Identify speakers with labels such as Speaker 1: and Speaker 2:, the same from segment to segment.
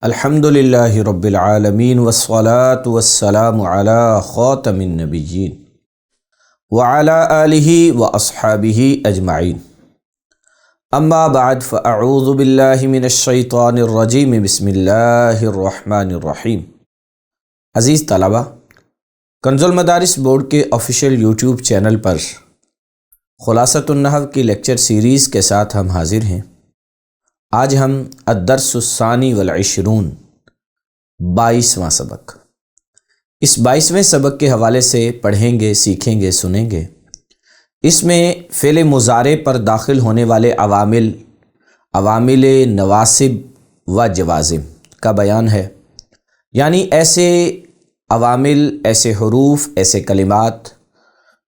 Speaker 1: الحمدللہ رب العالمین والصلاة والسلام علی خاتم النبیین وعلی آلہ واصحابہ اجمعین اما بعد فاعوذ باللہ من الشیطان الرجیم بسم اللہ الرحمن الرحیم۔ عزیز طلبہ، کنز المدارس بورڈ کے آفیشیل یوٹیوب چینل پر خلاصۃ النحو کی لیکچر سیریز کے ساتھ ہم حاضر ہیں۔ آج ہم الدرس الثانی والعشرون 22واں سبق، اس 22ویں سبق کے حوالے سے پڑھیں گے، سیکھیں گے، سنیں گے۔ اس میں فعل مضارع پر داخل ہونے والے عوامل نواسب و جوازم کا بیان ہے، یعنی ایسے عوامل، ایسے حروف، ایسے کلمات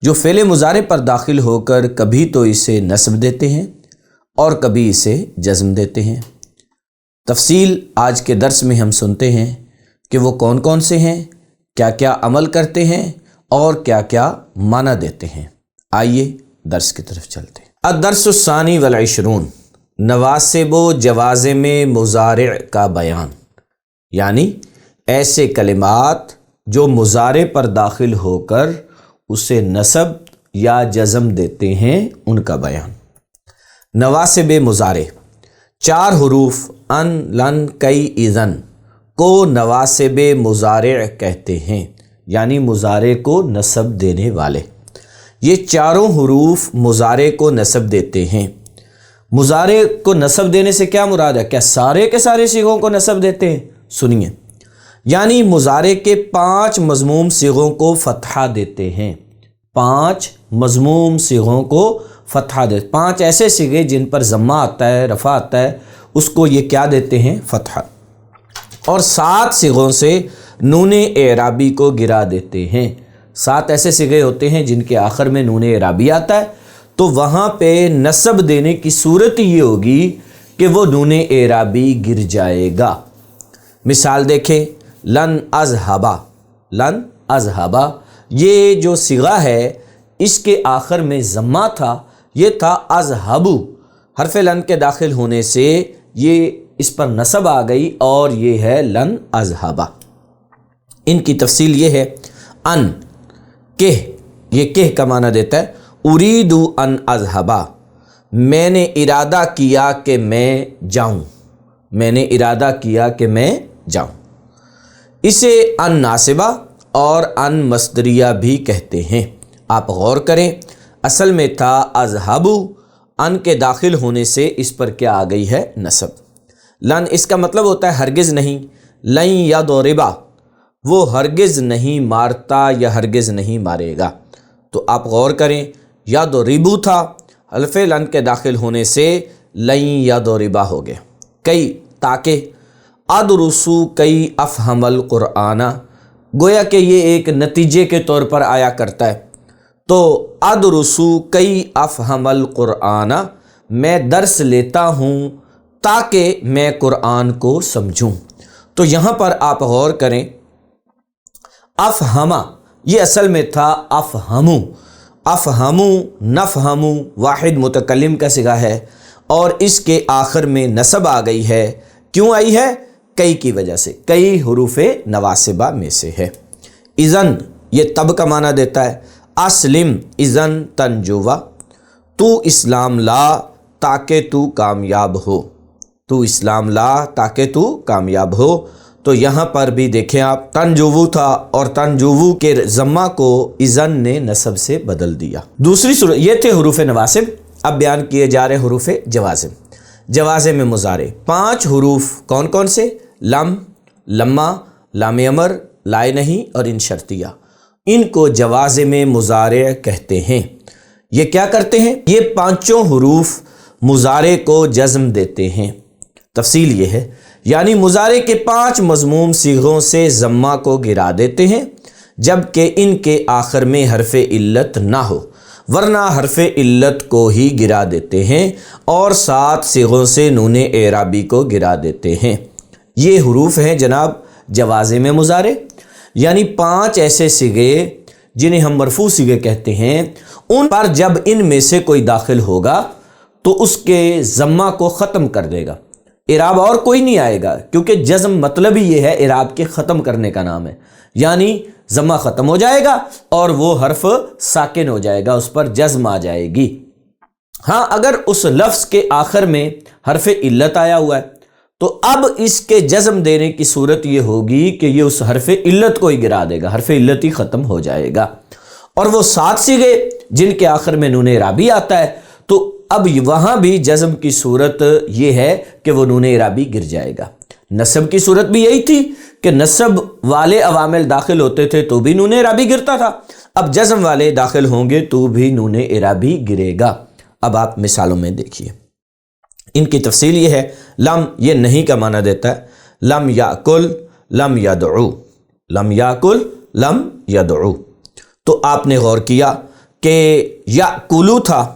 Speaker 1: جو فعل مضارع پر داخل ہو کر کبھی تو اسے نصب دیتے ہیں اور کبھی اسے جزم دیتے ہیں۔ تفصیل آج کے درس میں ہم سنتے ہیں کہ وہ کون کون سے ہیں، کیا کیا عمل کرتے ہیں اور کیا کیا معنی دیتے ہیں۔ آئیے درس کی طرف چلتے ہیں۔ الدرس الثانی والعشرون، نواسب و جوازم مضارع کا بیان، یعنی ایسے کلمات جو مضارع پر داخل ہو کر اسے نصب یا جزم دیتے ہیں، ان کا بیان۔ نواسب مضارع، 4 حروف ان، لن، کئی، اذن کو نواسب مضارع کہتے ہیں، یعنی مضارع کو نصب دینے والے۔ یہ چاروں حروف مضارع کو نصب دیتے ہیں۔ مضارع کو نصب دینے سے کیا مراد ہے؟ کیا سارے کے سارے صیغوں کو نصب دیتے ہیں؟ سنیے، یعنی مضارع کے 5 مضموم صیغوں کو فتحہ دیتے ہیں۔ 5 مضموم صیغوں کو فتحہ دے، 5 ایسے صیغے جن پر ضمہ آتا ہے، رفع آتا ہے، اس کو یہ کیا دیتے ہیں؟ فتحہ۔ اور 7 صیغوں سے نون اعرابی کو گرا دیتے ہیں۔ 7 ایسے صیغے ہوتے ہیں جن کے آخر میں نون اعرابی آتا ہے، تو وہاں پہ نصب دینے کی صورت یہ ہوگی کہ وہ نون اعرابی گر جائے گا۔ مثال دیکھیں، لن اذهبا، لن اذهبا، یہ جو صیغہ ہے اس کے آخر میں ضمہ تھا، یہ تھا اذهبو، حرف لن کے داخل ہونے سے یہ اس پر نصب آ گئی اور یہ ہے لن اذهبا۔ ان کی تفصیل یہ ہے، ان، کہ، یہ کہ کا معنی دیتا ہے اريد ان اذهبا، میں نے ارادہ کیا کہ میں جاؤں، میں نے ارادہ کیا کہ میں جاؤں۔ اسے ان ناصبہ اور ان مصدریہ بھی کہتے ہیں۔ آپ غور کریں، اصل میں تھا اذهبو، ان کے داخل ہونے سے اس پر کیا آ گئی ہے؟ نصب۔ لن اس کا مطلب ہوتا ہے ہرگز نہیں، لن یضربا، وہ ہرگز نہیں مارتا یا ہرگز نہیں مارے گا۔ تو آپ غور کریں، یضربو تھا، حرف لن کے داخل ہونے سے لن یضربا ہو گیا۔ کئی، تاکہ، ادرسو کئی افہم القرآن، گویا کہ یہ ایک نتیجے کے طور پر آیا کرتا ہے۔ تو ادرسو کئی افہم القرآن، میں درس لیتا ہوں تاکہ میں قرآن کو سمجھوں۔ تو یہاں پر آپ غور کریں، افہما یہ اصل میں تھا افہمو، افہمو، نفہمو واحد متکلم کا صیغہ ہے اور اس کے آخر میں نصب آ گئی ہے۔ کیوں آئی ہے؟ کئی کی وجہ سے، کئی حروف نواسبہ میں سے ہے۔ اذن یہ تب کا معنی دیتا ہے، اسلم اذن تنجوا، تو اسلام لا تاکہ تو کامیاب ہو، تو اسلام لا تاکہ تو کامیاب ہو۔ تو یہاں پر بھی دیکھیں آپ، تنجوو تھا اور تنجوو کے ضمہ کو اذن نے نصب سے بدل دیا۔ دوسری صورت، یہ تھے حروف نواسب۔ اب بیان کیے جا رہے حروف جوازم۔ جوازم مضارع 5 حروف کون کون سے؟ لم، لما، لام امر، لائے نہیں اور ان شرطیہ، ان کو جوازم مضارع کہتے ہیں۔ یہ کیا کرتے ہیں؟ یہ 5 حروف مضارع کو جزم دیتے ہیں۔ تفصیل یہ ہے، یعنی مضارع کے 5 مضموم صیغوں سے ضمہ کو گرا دیتے ہیں جبکہ ان کے آخر میں حرف علت نہ ہو، ورنہ حرف علت کو ہی گرا دیتے ہیں اور 7 صیغوں سے نون اعرابی کو گرا دیتے ہیں۔ یہ حروف ہیں جناب جوازم مضارع، یعنی 5 ایسے صیغے جنہیں ہم مرفوع صیغے کہتے ہیں، ان پر جب ان میں سے کوئی داخل ہوگا تو اس کے ضمہ کو ختم کر دے گا، اعراب اور کوئی نہیں آئے گا، کیونکہ جزم مطلب ہی یہ ہے اعراب کے ختم کرنے کا نام ہے، یعنی ضمہ ختم ہو جائے گا اور وہ حرف ساکن ہو جائے گا، اس پر جزم آ جائے گی۔ ہاں اگر اس لفظ کے آخر میں حرف علت آیا ہوا ہے تو اب اس کے جزم دینے کی صورت یہ ہوگی کہ یہ اس حرف علت کو ہی گرا دے گا، حرف علت ہی ختم ہو جائے گا۔ اور وہ 7 صیغے جن کے آخر میں نون اعرابی آتا ہے تو اب وہاں بھی جزم کی صورت یہ ہے کہ وہ نون اعرابی گر جائے گا۔ نصب کی صورت بھی یہی تھی کہ نصب والے عوامل داخل ہوتے تھے تو بھی نون اعرابی گرتا تھا، اب جزم والے داخل ہوں گے تو بھی نون اعرابی گرے گا۔ اب آپ مثالوں میں دیکھیے، ان کی تفصیل یہ ہے۔ لم یہ نہیں کا معنی دیتا ہے، لم یاکل لم یدعو، لم یاکل لم یدعو۔ تو آپ نے غور کیا کہ یاکلو تھا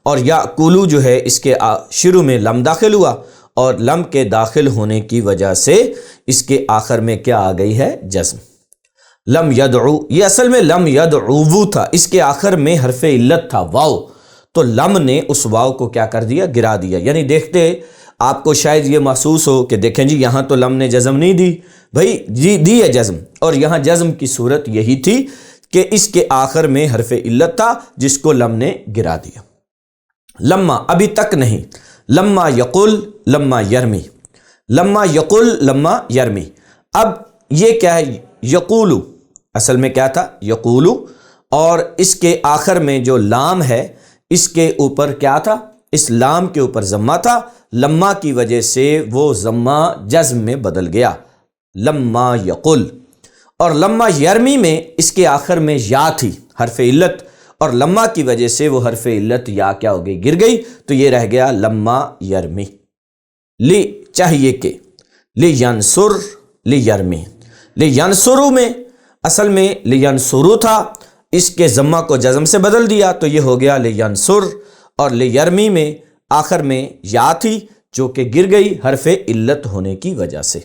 Speaker 1: اور یاکلو جو ہے اس کے شروع میں لم داخل ہوا اور لم کے داخل ہونے کی وجہ سے اس کے آخر میں کیا آ گئی ہے؟ جزم۔ لم یدعو یہ اصل میں لم یدعو تھا، اس کے آخر میں حرف علت تھا واو، تو لم نے اس واو کو کیا کر دیا؟ گرا دیا۔ یعنی دیکھتے آپ کو شاید یہ محسوس ہو کہ دیکھیں جی یہاں تو لم نے جزم نہیں دی، بھائی جی دی ہے جزم، اور یہاں جزم کی صورت یہی تھی کہ اس کے آخر میں حرف علت تھا جس کو لم نے گرا دیا۔ لما ابھی تک نہیں، لما یقل لما یرمی، لما یقل لما یرمی۔ اب یہ کیا ہے؟ یقولو اصل میں کیا تھا؟ یقولو، اور اس کے آخر میں جو لام ہے اس کے اوپر کیا تھا؟ اس لام کے اوپر ضمہ تھا، لما کی وجہ سے وہ ضمہ جزم میں بدل گیا، لما یقل۔ اور لما یرمی میں اس کے آخر میں یا تھی حرف علت، اور لما کی وجہ سے وہ حرف علت یا کیا ہو گئی؟ گر گئی، تو یہ رہ گیا لما یرمی۔ لی چاہیے کہ، لی ینصر لی یرمی، لی ینصرو میں اصل میں لی ینصرو تھا، اس کے ضمہ کو جزم سے بدل دیا تو یہ ہو گیا لی ینصر، اور لی یرمی میں آخر میں یا تھی جو کہ گر گئی حرف علت ہونے کی وجہ سے۔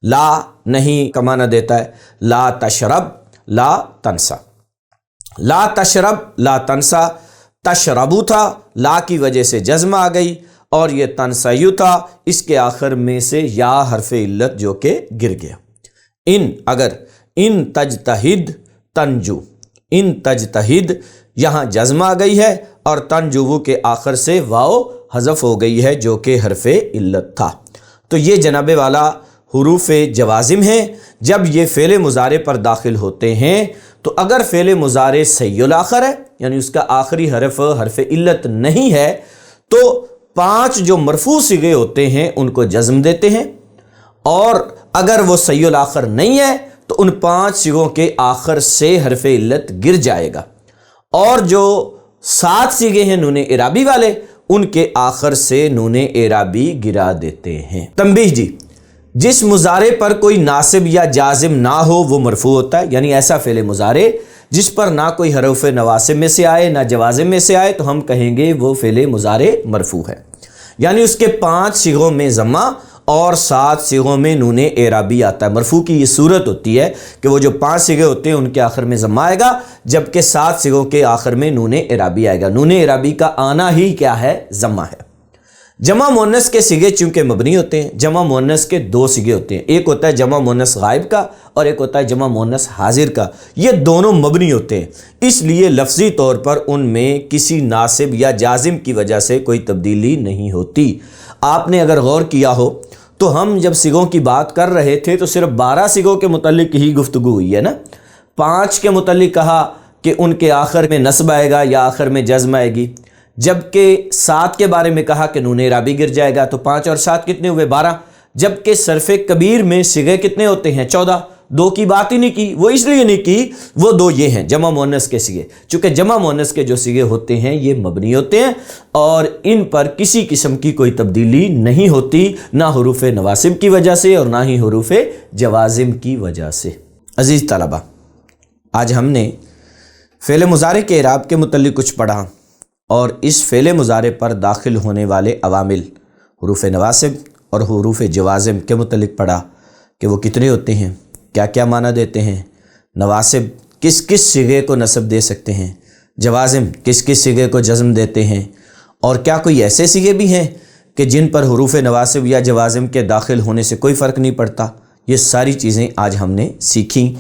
Speaker 1: لا نہیں کا معنی دیتا ہے لا تشرب لا تنسا، لا تشرب لا تنسا، تشربو تھا لا کی وجہ سے جزم آ گئی، اور یہ تنسیو تھا اس کے آخر میں سے یا حرف علت جو کہ گر گیا۔ ان اگر، ان تجتہد تنجو، ان تجتہد یہاں جزم آ گئی ہے اور تنجو کے آخر سے واو حذف ہو گئی ہے جو کہ حرف علت تھا۔ تو یہ جناب والا حروف جوازم ہیں، جب یہ فعل مضارع پر داخل ہوتے ہیں تو اگر فعل مضارع صحیح الاخر ہے یعنی اس کا آخری حرف علت نہیں ہے تو 5 جو مرفوع صیغے ہوتے ہیں ان کو جزم دیتے ہیں، اور اگر وہ صحیح الاخر نہیں ہے تو ان 5 صیغوں کے آخر سے حرف علت گر جائے گا، اور جو 7 صیغے ہیں نون اعرابی والے ان کے آخر سے نون اعرابی گرا دیتے ہیں۔ تنبیہ جی، جس مضارع پر کوئی ناصب یا جازم نہ ہو وہ مرفوع ہوتا ہے، یعنی ایسا فعل مضارع جس پر نہ کوئی حروف نواسب میں سے آئے نہ جوازم میں سے آئے تو ہم کہیں گے وہ فعل مضارع مرفوع ہے، یعنی اس کے 5 صیغوں میں ضمہ اور 7 صیغوں میں نون اعرابی آتا ہے۔ مرفوع کی یہ صورت ہوتی ہے کہ وہ جو 5 صیغے ہوتے ہیں ان کے آخر میں ضمہ آئے گا، جبکہ 7 صیغوں کے آخر میں نون اعرابی آئے گا۔ نون اعرابی کا آنا ہی کیا ہے؟ ضمہ ہے۔ جمع مؤنث کے صیغے چونکہ مبنی ہوتے ہیں، جمع مؤنث کے 2 صیغے ہوتے ہیں، ایک ہوتا ہے جمع مؤنث غائب کا اور ایک ہوتا ہے جمع مؤنث حاضر کا، یہ دونوں مبنی ہوتے ہیں، اس لیے لفظی طور پر ان میں کسی ناصب یا جازم کی وجہ سے کوئی تبدیلی نہیں ہوتی۔ آپ نے اگر غور کیا ہو تو ہم جب صیغوں کی بات کر رہے تھے تو صرف 12 صیغوں کے متعلق ہی گفتگو ہوئی ہے نا، 5 کے متعلق کہا کہ ان کے آخر میں نصب آئے گا یا آخر میں جزم آئے گی، جبکہ 7 کے بارے میں کہا کہ نون اعرابی گر جائے گا، تو 5 اور 7 کتنے ہوئے؟ 12، جبکہ صرف کبیر میں صیغے کتنے ہوتے ہیں؟ 14، 2 کی بات ہی نہیں کی، وہ اس لیے نہیں کی، وہ 2 یہ ہیں جمع مؤنث کے صیغے، چونکہ جمع مؤنث کے جو صیغے ہوتے ہیں یہ مبنی ہوتے ہیں اور ان پر کسی قسم کی کوئی تبدیلی نہیں ہوتی، نہ حروف نواسب کی وجہ سے اور نہ ہی حروف جوازم کی وجہ سے۔ عزیز طلبہ، آج ہم نے فعل مضارع کے اعراب کے متعلق کچھ پڑھا اور اس فعل مضارع پر داخل ہونے والے عوامل حروف نواسب اور حروف جوازم کے متعلق پڑھا کہ وہ کتنے ہوتے ہیں، کیا کیا معنی دیتے ہیں، نواسب کس کس صیغے کو نصب دے سکتے ہیں، جوازم کس کس صیغے کو جزم دیتے ہیں، اور کیا کوئی ایسے صیغے بھی ہیں کہ جن پر حروف نواصب یا جوازم کے داخل ہونے سے کوئی فرق نہیں پڑتا، یہ ساری چیزیں آج ہم نے سیکھیں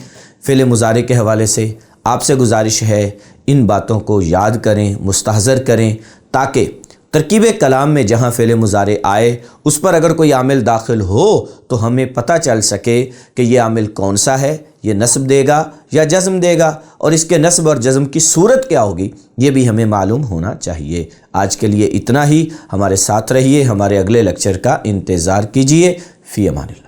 Speaker 1: فعل مضارع کے حوالے سے۔ آپ سے گزارش ہے ان باتوں کو یاد کریں، مستحضر کریں، تاکہ ترکیب کلام میں جہاں فعل مضارع آئے اس پر اگر کوئی عامل داخل ہو تو ہمیں پتہ چل سکے کہ یہ عامل کون سا ہے، یہ نصب دے گا یا جزم دے گا، اور اس کے نصب اور جزم کی صورت کیا ہوگی یہ بھی ہمیں معلوم ہونا چاہیے۔ آج کے لیے اتنا ہی، ہمارے ساتھ رہیے، ہمارے اگلے لیکچر کا انتظار کیجیے۔ فی امان اللہ۔